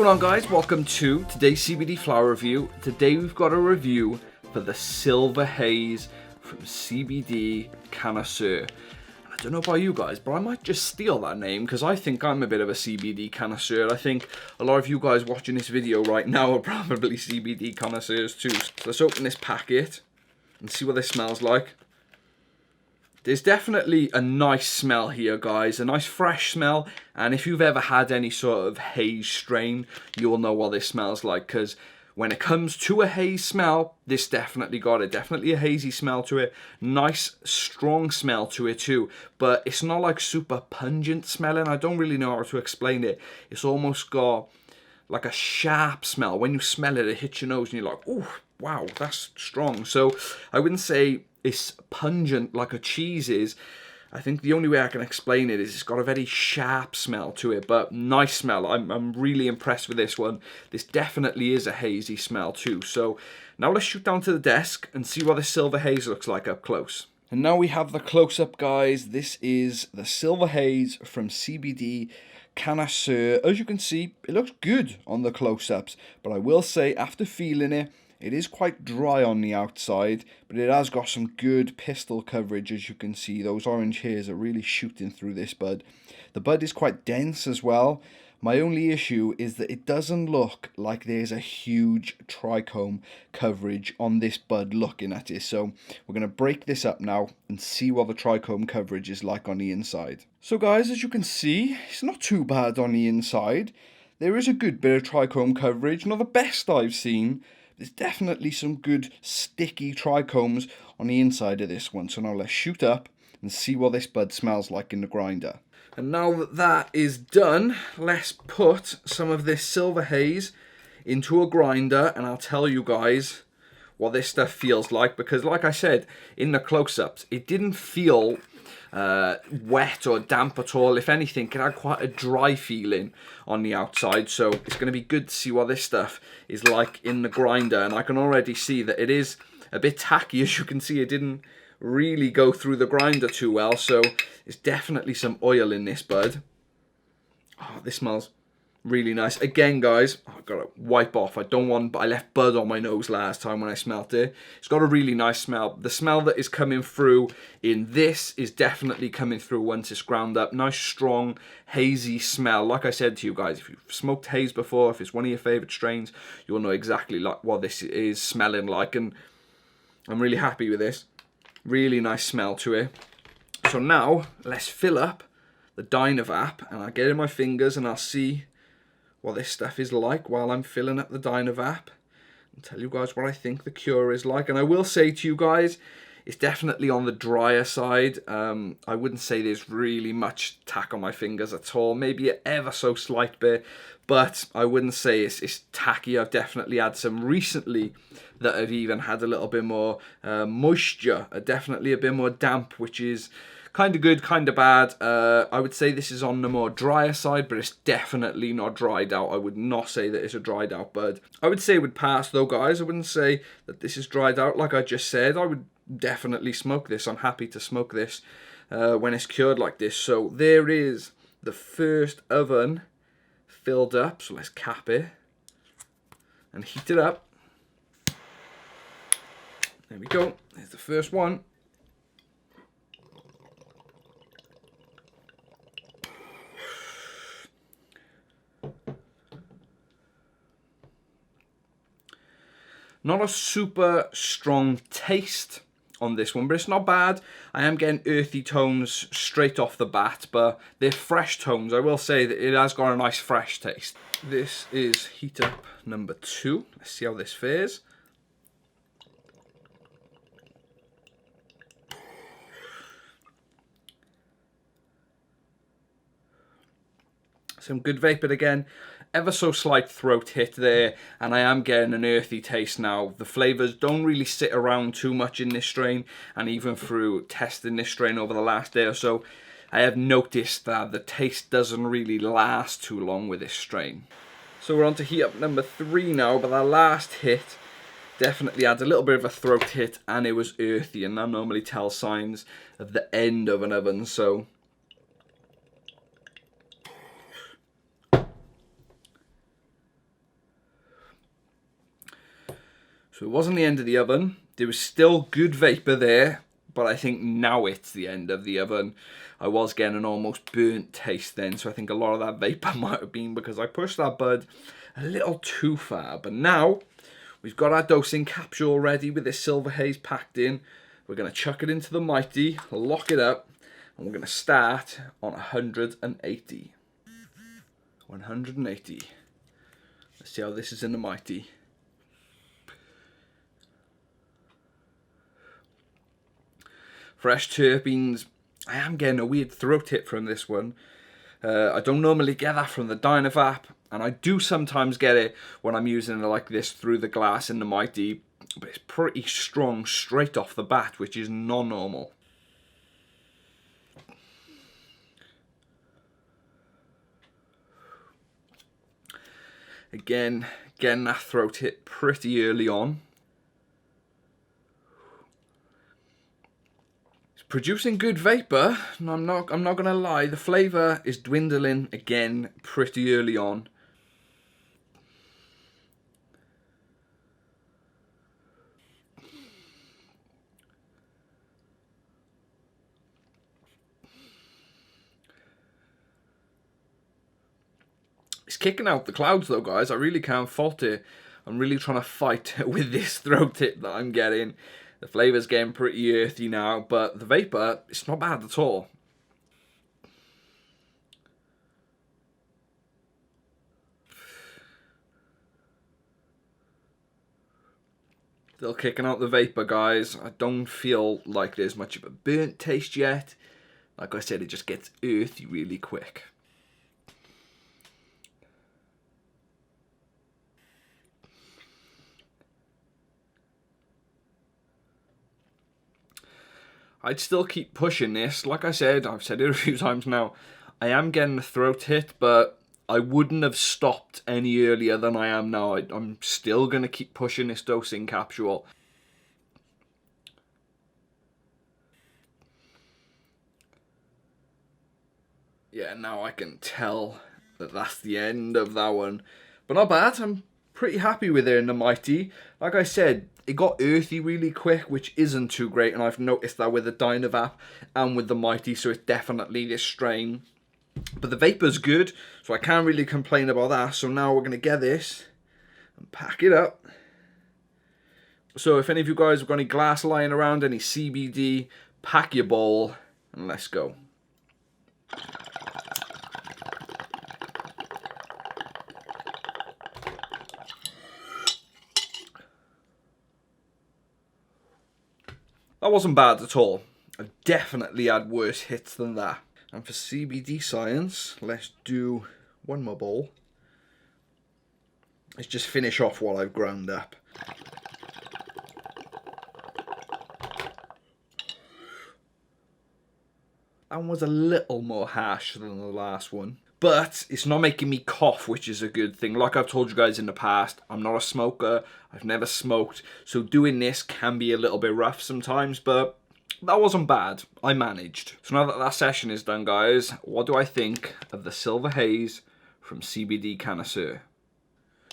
going on, guys? Welcome to today's CBD flower review. Today we've got a review for the Silver Haze from CBD Cannaisseur. I don't know about you guys, but I might just steal that name because I think I'm a bit of a CBD connoisseur. I think a lot of you guys watching this video right now are probably CBD connoisseurs too. So let's open this packet and see what this smells like. There's definitely a nice smell here, guys, a nice fresh smell, and if you've ever had any sort of haze strain, you'll know what this smells like, because when it comes to a haze smell, this definitely got it. Definitely a hazy smell to it. Nice, strong smell to it too, but it's not like super pungent smelling. I don't really know how to explain it. It's almost got like a sharp smell. When you smell it, it hits your nose and you're like, oh, wow, that's strong. So I wouldn't say it's pungent like a cheese is. I think the only way I can explain it is it's got a very sharp smell to it, but nice smell. I'm really impressed with this one. This definitely is a hazy smell too. So now let's shoot down to the desk and see what the Silver Haze looks like up close. And now we have the close-up, guys. This is the Silver Haze from CBD Cannaisseur. As you can see, it looks good on the close-ups, but I will say after feeling it, it is quite dry on the outside, but it has got some good pistil coverage. As you can see, those orange hairs are really shooting through this bud. The bud is quite dense as well. My only issue is that it doesn't look like there's a huge trichome coverage on this bud looking at it. So we're going to break this up now and see what the trichome coverage is like on the inside. So guys, as you can see, it's not too bad on the inside. There is a good bit of trichome coverage, not the best I've seen. There's definitely some good sticky trichomes on the inside of this one. So now let's shoot up and see what this bud smells like in the grinder. And now that that is done, let's put some of this Silver Haze into a grinder and I'll tell you guys what this stuff feels like. Because like I said in the close-ups, it didn't feel wet or damp at all. If anything, it had quite a dry feeling on the outside, so it's going to be good to see what this stuff is like in the grinder. And I can already see that it is a bit tacky. As you can see, it didn't really go through the grinder too well, so there's definitely some oil in this bud. Oh, this smells really nice. Again, guys, I've got to wipe off. I don't want, but I left bud on my nose last time when I smelt it. It's got a really nice smell. The smell that is coming through in this is definitely coming through once it's ground up. Nice, strong, hazy smell. Like I said to you guys, if you've smoked haze before, if it's one of your favorite strains, you'll know exactly like what this is smelling like, and I'm really happy with this. Really nice smell to it. So now let's fill up the Dynavap, and I'll get in my fingers and I'll see what this stuff is like while I'm filling up the Dynavap and tell you guys what I think the cure is like. And I will say to you guys, it's definitely on the drier side. I wouldn't say there's really much tack on my fingers at all, maybe an ever so slight bit, but I wouldn't say it's tacky. I've definitely had some recently that have even had a little bit more moisture, definitely a bit more damp, which is kind of good, kind of bad. I would say this is on the more drier side, but it's definitely not dried out. I would not say that it's a dried out bud. I would say it would pass though, guys. I wouldn't say that this is dried out like I just said. I would definitely smoke this. I'm happy to smoke this when it's cured like this. So there is the first oven filled up. So let's cap it and heat it up. There we go. There's the first one. Not a super strong taste on this one, but it's not bad. I am getting earthy tones straight off the bat, but they're fresh tones. I will say that it has got a nice fresh taste. This is heat up number 2. Let's see how this fares. Some good vapor again. Ever so slight throat hit there, and I am getting an earthy taste now. The flavours don't really sit around too much in this strain, and even through testing this strain over the last day or so, I have noticed that the taste doesn't really last too long with this strain. So we're on to heat up number 3 now, but that last hit definitely had a little bit of a throat hit, and it was earthy, and that normally tells signs of the end of an oven. So So it wasn't the end of the oven. There was still good vapor there, but I think now it's the end of the oven. I was getting an almost burnt taste then, so I think a lot of that vapor might have been because I pushed that bud a little too far. But now we've got our dosing capsule ready with this silver haze packed in. We're going to chuck it into the Mighty, lock it up, and we're going to start on 180. 180. Let's see how this is in the Mighty. Fresh terpenes. I am getting a weird throat hit from this one. I don't normally get that from the Dynavap, and I do sometimes get it when I'm using it like this through the glass in the Mighty, but it's pretty strong straight off the bat, which is non-normal. Again, getting that throat hit pretty early on. Producing good vapor, and I'm not gonna lie, the flavour is dwindling again pretty early on. It's kicking out the clouds though, guys. I really can't fault it. I'm really trying to fight with this throat tip that I'm getting. The flavour's getting pretty earthy now, but the vapour, it's not bad at all. Still kicking out the vapour, guys. I don't feel like there's much of a burnt taste yet. Like I said, it just gets earthy really quick. I'd still keep pushing this. Like I said, I've said it a few times now, I am getting a throat hit, but I wouldn't have stopped any earlier than I am now. I'm still going to keep pushing this dosing capsule. Yeah, now I can tell that that's the end of that one. But not bad. I'm pretty happy with it in the Mighty. Like I said, it got earthy really quick, which isn't too great, and I've noticed that with the Dynavap and with the Mighty, so it's definitely this strain. But the vapor's good, so I can't really complain about that. So now we're going to get this and pack it up. So if any of you guys have got any glass lying around, any CBD, pack your bowl and let's go. That wasn't bad at all. I've definitely had worse hits than that. And for CBD science, let's do one more bowl. Let's just finish off what I've ground up. That one was a little more harsh than the last one. But it's not making me cough, which is a good thing. Like I've told you guys in the past, I'm not a smoker. I've never smoked. So doing this can be a little bit rough sometimes, but that wasn't bad. I managed. So now that that session is done, guys, what do I think of the Silver Haze from CBD Cannaisseur?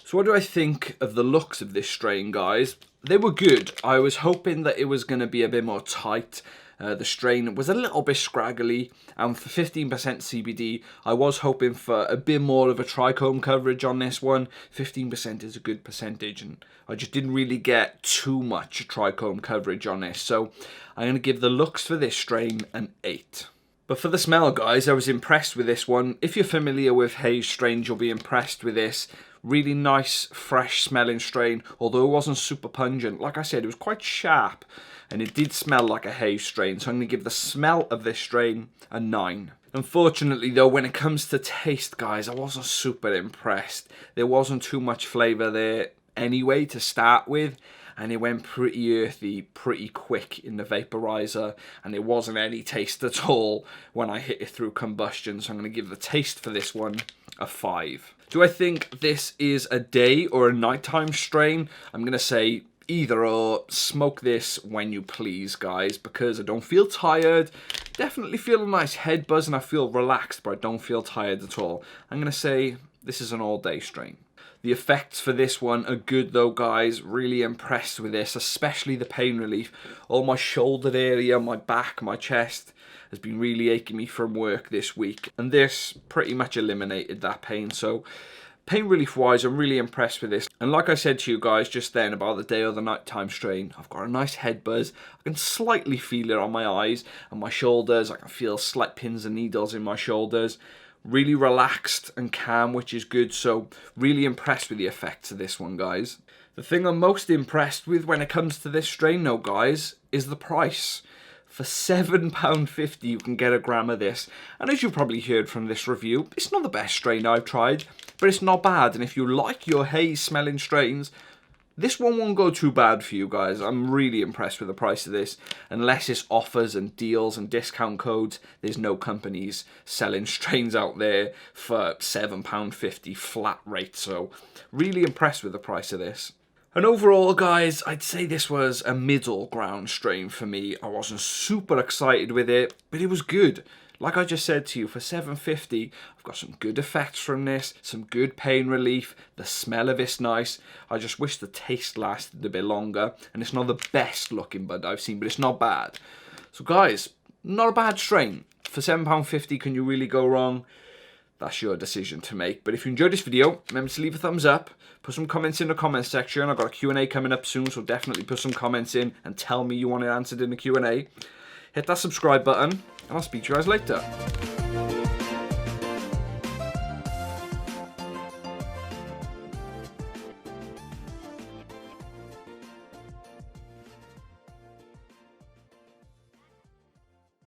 So what do I think of the looks of this strain, guys? They were good. I was hoping that it was going to be a bit more tight. The strain was a little bit scraggly, and for 15% CBD, I was hoping for a bit more of a trichome coverage on this one. 15% is a good percentage, and I just didn't really get too much trichome coverage on this. So I'm going to give the looks for this strain an 8. But for the smell, guys, I was impressed with this one. If you're familiar with haze strains, you'll be impressed with this. Really nice, fresh smelling strain, although it wasn't super pungent. Like I said, it was quite sharp, and it did smell like a haze strain, so I'm going to give the smell of this strain a 9. Unfortunately, though, when it comes to taste, guys, I wasn't super impressed. There wasn't too much flavour there anyway to start with, and it went pretty earthy pretty quick in the vaporizer, and it wasn't any taste at all when I hit it through combustion, so I'm going to give the taste for this one a 5. Do I think this is a day or a nighttime strain? I'm going to say either or. Smoke this when you please, guys, because I don't feel tired. Definitely feel a nice head buzz and I feel relaxed, but I don't feel tired at all. I'm going to say this is an all-day strain. The effects for this one are good though, guys. Really impressed with this, especially the pain relief. All my shoulder area, my back, my chest has been really aching me from work this week, and this pretty much eliminated that pain. So pain relief wise, I'm really impressed with this. And like I said to you guys just then about the day or the nighttime strain, I've got a nice head buzz. I can slightly feel it on my eyes and my shoulders. I can feel slight pins and needles in my shoulders. Really relaxed and calm, which is good. So really impressed with the effects of this one, guys. The thing I'm most impressed with when it comes to this strain though, guys, is the price. For £7.50 you can get a gram of this, and as you've probably heard from this review, it's not the best strain I've tried, but it's not bad. And if you like your haze smelling strains, this one won't go too bad for you guys. I'm really impressed with the price of this. Unless it's offers and deals and discount codes, there's no companies selling strains out there for £7.50 flat rate. So really impressed with the price of this. And overall, guys, I'd say this was a middle ground strain for me. I wasn't super excited with it, but it was good. Like I just said to you, for $7.50, I've got some good effects from this, some good pain relief, the smell of it's nice. I just wish the taste lasted a bit longer, and it's not the best looking bud I've seen, but it's not bad. So guys, not a bad strain. For £7.50, can you really go wrong? That's your decision to make. But if you enjoyed this video, remember to leave a thumbs up, put some comments in the comments section. I've got a Q&A coming up soon, so definitely put some comments in and tell me you want it answered in the Q&A. Hit that subscribe button, and I'll speak to you guys later.